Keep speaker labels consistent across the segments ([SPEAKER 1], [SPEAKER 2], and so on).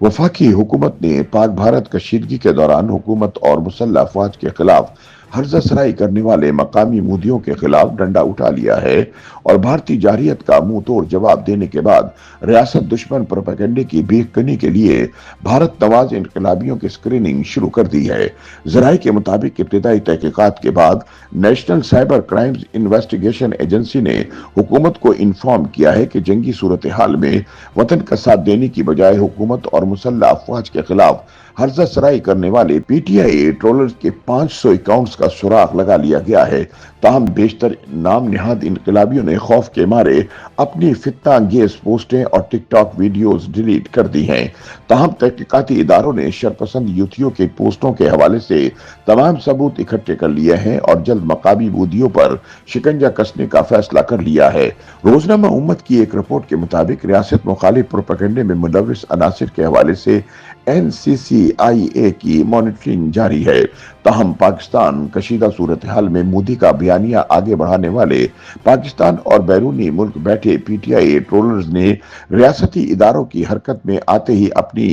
[SPEAKER 1] वफाकी हुकूमत ने पाक भारत कशीदगी के दौरान हुकूमत और मुसल्लह अफवाज के खिलाफ हर्जा-सराई करने वाले मकामी मूदियों के खिलाफ डंडा उठा लिया है और भारतीय जारहियत का मुंह तोड़ जवाब देने के बाद रियासत दुश्मन प्रोपेगेंडे की बेखकनी के लिए भारत नवाज इनकलाबियों की स्क्रीनिंग शुरू कर दी है। जराये के मुताबिक इब्तिदाई तहकीकात के बाद national cyber crimes investigation agency ने हुकूमत को इन्फॉर्म किया है कि जंगी सूरत हाल में वतन का साथ देने की बजाय हुकूमत और मुसल्लह अफवाज के खिलाफ हर्जा सराई करने वाले पीटीआई ट्रोलर्स के 500 अकाउंट्स का सुराग लगा लिया गया है। ताहम बेशतर नाम निहाद इनकलाबियों ने खौफ के मारे अपनी फितना अंगेज पोस्टें और टिकटॉक वीडियोस डिलीट कर दी हैं। ताहम तहकीकाती इदारों ने शरपसंद यूथियों के पोस्टों के हवाले से तमाम सबूत इकट्ठे कर लिए हैं और जल्द मकामी बूदियों पर शिकंजा कसने का फैसला कर लिया है। रोजनामा उम्मत की एक रिपोर्ट के मुताबिक रियासत मुखालिफ प्रोपेगेंडे में मुलविस अनासिर के हवाले से NCCIA की मॉनिटरिंग जारी है। ताहम पाकिस्तान कशीदा सूरत हाल में मोदी का बयानिया आगे बढ़ाने वाले पाकिस्तान और बैरूनी मुल्क बैठे पीटीआई ट्रोलर्स ने रियासती इदारों की हरकत में आते ही अपनी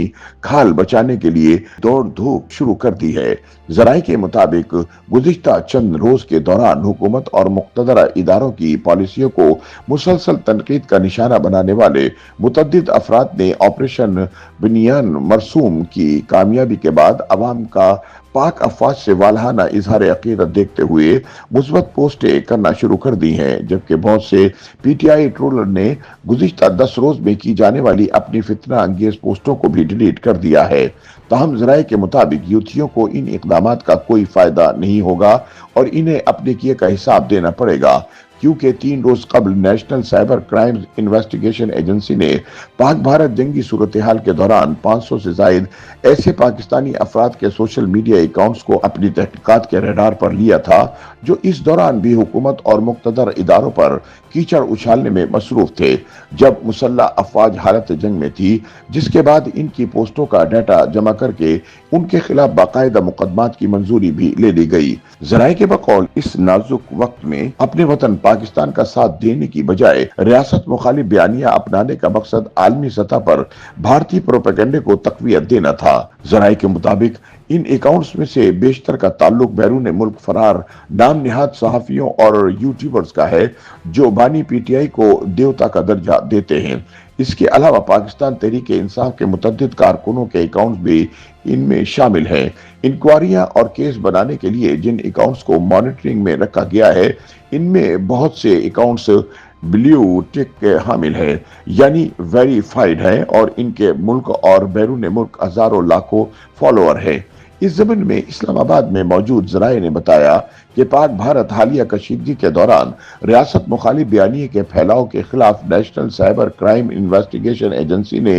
[SPEAKER 1] खाल बचाने के लिए दौड़ धूप शुरू कर दी है। जराये के मुताबिक गुज़िश्ता चंद रोज के दौरान हुकूमत और मुक़्तदरा इदारों की पॉलिसियों को मुसलसल तनकीद का निशाना बनाने वाले मुतअद्दिद अफराद ने ऑपरेशन बनियान मरसूम की कामयाबी के बाद अवाम का पाक अफवाज से वालहाना इजहार अकीदत देखते हुए मुस्बत पोस्टें करना शुरू कर दी हैं, जबकि बहुत से पीटीआई ट्रोलर ने गुज़िश्ता 10 रोज में की जाने वाली अपनी फितना अंगेज पोस्टों को भी डिलीट कर दिया है। ताहम ज़राए के मुताबिक यूथियों को इन इक़दामात का कोई फायदा नहीं होगा और इन्हें अपने किए का हिसाब देना पड़ेगा, क्योंकि 3 रोज कबल national cyber crimes investigation agency ने पाक भारत जंगी सूरत हाल के दौरान 500 से जायद ऐसे पाकिस्तानी अफराद के सोशल मीडिया अकाउंट्स को अपनी तहकीकात के रडार पर लिया था जो इस दौरान भी हुकूमत और मुक़्तदर इदारों पर कीचड़ उछालने में मसरूफ थे जब मुसल्लह अफवाज हालत जंग में थी, जिसके बाद इनकी पोस्टों का डाटा जमा करके उनके खिलाफ बाकायदा मुकदमात की मंजूरी भी ले ली गई। जराये के बकौल इस नाजुक वक्त में अपने वतन पाकिस्तान का साथ देने की बजाय रियासत मुखालिफ बयानिया अपनाने का मकसद आलमी सतह पर भारतीय प्रोपेगेंडे को तकवीत देना था। जराये के मुताबिक इन अकाउंट्स में से बेशतर का ताल्लुक बैरून मुल्क फरार नाम निहाद सहाफियों और यूट्यूबर्स का है जो बानी पीटीआई को देवता का दर्जा देते हैं। इसके अलावा पाकिस्तान तहरीक इंसाफ के मुतअद्दिद कारकुनों के अकाउंट्स भी इनमें शामिल हैं। इंक्वायरियां और केस बनाने के लिए जिन अकाउंट्स को मॉनिटरिंग में रखा गया है, इनमें बहुत से अकाउंट्स ब्लू टिक के हामिल है, यानी वेरीफाइड है और इनके मुल्क और बैरून मुल्क हजारों लाखों फॉलोअर है। इस जमीन में इस्लामाबाद में मौजूद जराये ने बताया कि पाक भारत हालिया कशीदगी के दौरान रियासत मुखालिफ बयानिए के फैलाव के खिलाफ national cyber crime investigation agency ने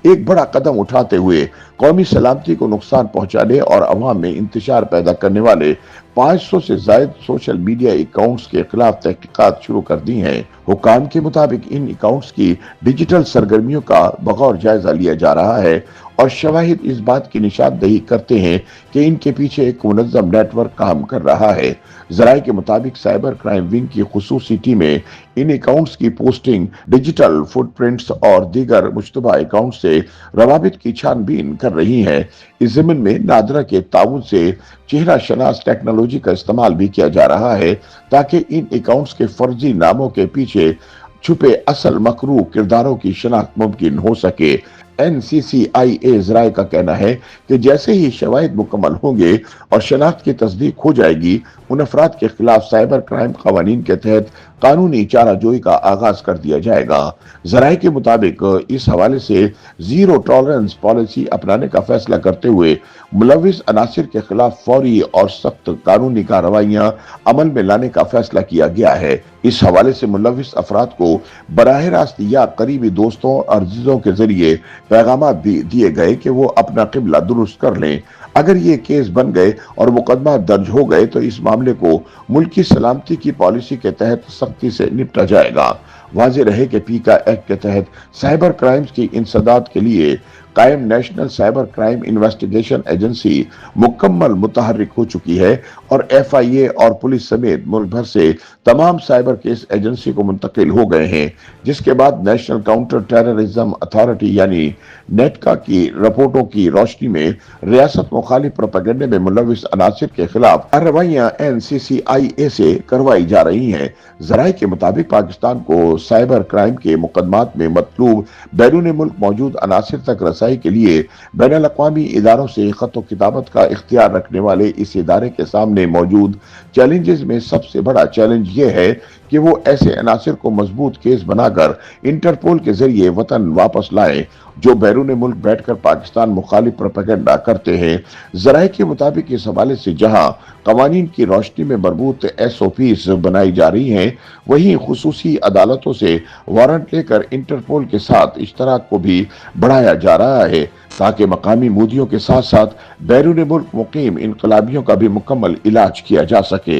[SPEAKER 1] एक बड़ा कदम उठाते हुए कौमी सलामती को नुकसान पहुंचाने और अवाम में इंतशार पैदा करने वाले 500 से जायद सोशल मीडिया अकाउंट्स के खिलाफ तहकीकात शुरू कर दी हैं। हुकाम के मुताबिक इन अकाउंट्स की डिजिटल सरगर्मियों का बगौर जायजा लिया जा रहा है और शवाहिद इस बात की निशानदही करते हैं कि इनके पीछे एक मुनज़्ज़म नेटवर्क काम कर रहा है। जराये के मुताबिक साइबर क्राइम विंग की खुसूसी टीमें इन अकाउंट्स की पोस्टिंग, डिजिटल फुटप्रिंट्स और दीगर मुश्तबा अकाउंट से रवाबित की छानबीन कर रही हैं। इस ज़मीन में नादरा के ताउन से चेहरा शनास टेक्नोलॉजी का इस्तेमाल भी किया जा रहा है ताकि इन अकाउंट्स के फर्जी नामों के पीछे छुपे असल मकरू किरदारों की शनाख्त मुमकिन हो सके। NCCIA जराये का कहना है कि जैसे ही शवाहिद मुकम्मल होंगे और शनाख्त की तस्दीक हो जाएगी, उन अफराद के खिलाफ साइबर क्राइम कवानीन के तहत कानूनी चाराजोई का आगाज कर दिया जाएगा। जराये के मुताबिक इस हवाले से जीरो टॉलरेंस पॉलिसी अपनाने का फैसला करते हुए मुलविस अनासिर के खिलाफ फौरी और सख्त कानूनी कार्रवाइयां अमल में लाने का फैसला किया गया है। इस हवाले से मुलविस अफराद को बराह रास्त या करीबी दोस्तों और अजीजों के जरिए पैगाम भी दिए गए कि वो अपना किबला दुरुस्त कर लें। अगर ये केस बन गए और मुकदमा दर्ज हो गए तो इस मामले को मुल्की सलामती की पॉलिसी के तहत सख्ती से निपटा जाएगा। वाज़ेह रहे कि पीका एक्ट के तहत साइबर क्राइम्स की इंसदाद के लिए कायम national cyber crime investigation agency मुकम्मल मुतहर्रिक हो चुकी है और FIA और पुलिस समेत मुल्क भर से तमाम साइबर केस एजेंसी को मुंतकिल हो गए हैं, जिसके बाद नेशनल काउंटर टेररिज्म अथॉरिटी यानी नेटका की रिपोर्टों की रोशनी में रियासत मुखालिफ प्रोपेगेंडे में मुलविस अनासिर के खिलाफ कार्रवाइयां NCCIA से करवाई जा रही हैं। जराये के मुताबिक पाकिस्तान को साइबर क्राइम के मुकदमात में मतलूब बैरून मुल्क मौजूद अनासिर तक रसाई के लिए बैनुल अक़वामी इदारों से खत किताबत का इख्तियार रखने वाले इस इदारे के सामने मौजूद चैलेंजेस में सबसे बड़ा चैलेंज ये है कि वो ऐसे अनासिर को मजबूत केस बनाकर इंटरपोल के जरिए वतन वापस लाएं जो बैरून मुल्क बैठकर पाकिस्तान मुखालिफ प्रोपेगेंडा करते हैं। जराये के मुताबिक इस हवाले से जहां कवानीन की रोशनी में मरबूत SOPs बनाई जा रही हैं, वहीं खुसूसी अदालतों से वारंट लेकर इंटरपोल के साथ इश्तराक को भी बढ़ाया जा रहा है ताकि मकामी मोदियों के साथ साथ बैरून मुल्क मुकीम इनकलाबियों का भी मुकम्मल इलाज किया जा सके।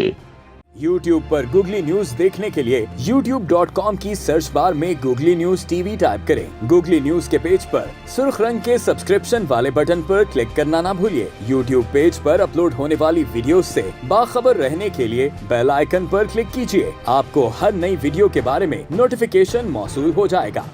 [SPEAKER 2] YouTube पर गूगली न्यूज देखने के लिए youtube.com की सर्च बार में गूगली न्यूज TV टाइप करें। गूगली न्यूज के पेज पर सुर्ख रंग के सब्सक्रिप्शन वाले बटन पर क्लिक करना ना भूलिए। YouTube पेज पर अपलोड होने वाली वीडियोस से बाखबर रहने के लिए बेल आइकन पर क्लिक कीजिए। आपको हर नई वीडियो के बारे में नोटिफिकेशन मौसूल हो जाएगा।